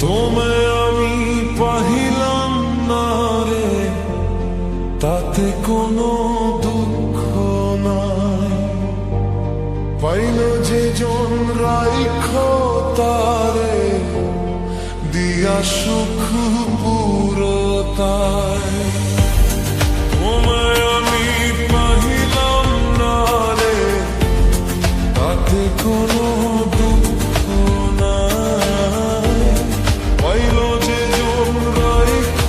তোমায় আমি পাহিলাম না রে, তাতে কোনো দুঃখ নাই। পাইল যে জন রাইখ তারে, দিয়া সুখ পুরতায়। তোমায় আমি পাহিলাম না রে, তাতে কোনো দুঃখ নাই। পাইল যে জন রাইখ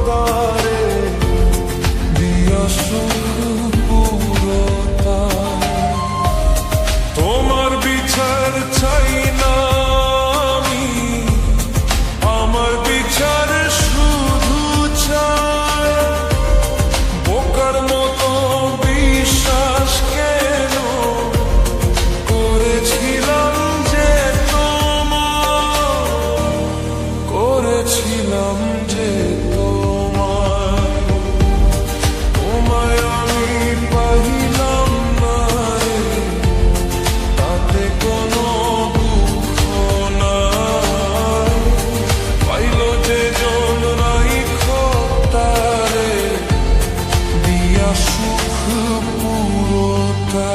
তারে, দিয়া সুখ পুরতায়। তোমার বিচার চাই না আমি, আমার বিচার শুধু চাই। বোকার মতো বিশ্বাস কেন করেছিলাম যে তোমার, করেছিলাম যে তোমায়। তোমায় আমি পাহিলাম না রে, তাতে কোনো দুঃখ নাই। পাইল যে জন রাইখ তারে, দিয়া সুখ পুরতায়।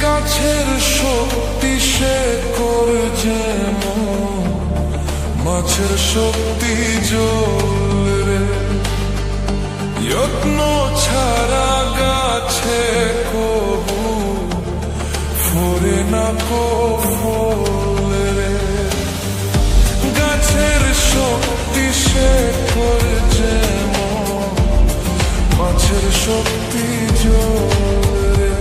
গাছের শক্তি সে করে যেমন, মাছের শক্তি জল রে। যত্ন ছাড়া গাছে কবু ফোরে না কো ফল রে। গাছের শক্তি সে করে যেমন, মাছের শক্তি জল রে।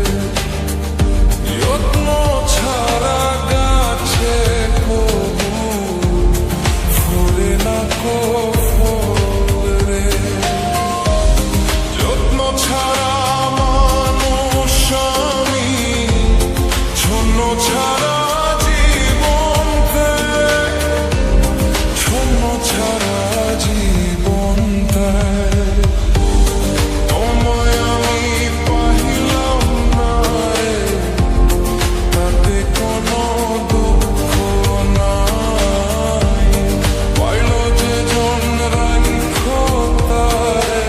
যত্ন ছাড়া গাছে কবু ফোরে না কো ফল রে। যত্ন ছাড়া মানুষ আমি, শূন্য ছাড়া জীবন দেয়, শূন্য ছাড়া জীবন দেয়। তোমায় আমি পাহিলাম না রে, তাতে কোনো দুঃখ নাই। পাইল যে জন রাইখ তারে,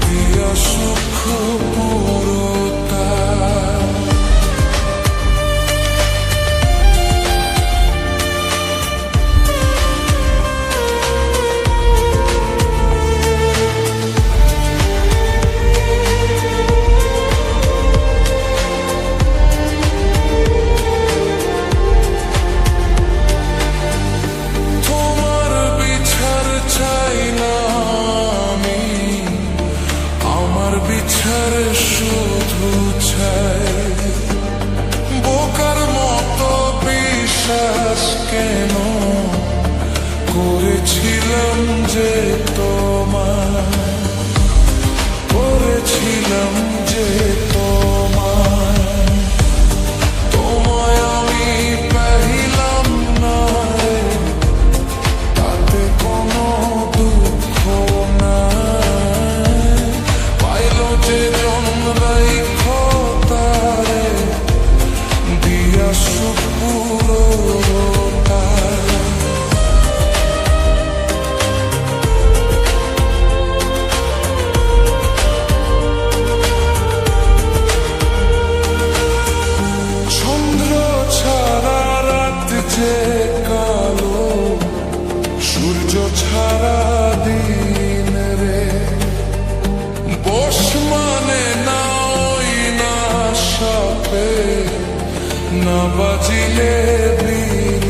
দিয়া সুখ পুরতায়। তোমার বিচার চাই না আমি, আমার বিচার শুধু চাই। বোকার মতো বিশ্বাস কেন করেছিলাম যে তোমায়, করেছিলাম যে তোমায়। তোমায় আমি পাহিলাম না রে, তাতে কোনো দুঃখ নাই। পাইল যে জন রাইখ তারে, দিয়া সুখ পুরতায়। চন্দ্র ছাড়া রাত যে কালো, সূর্য ছাড়া দিন রে। বস মানে না ওই না সাপে, না বাজিলে বীণ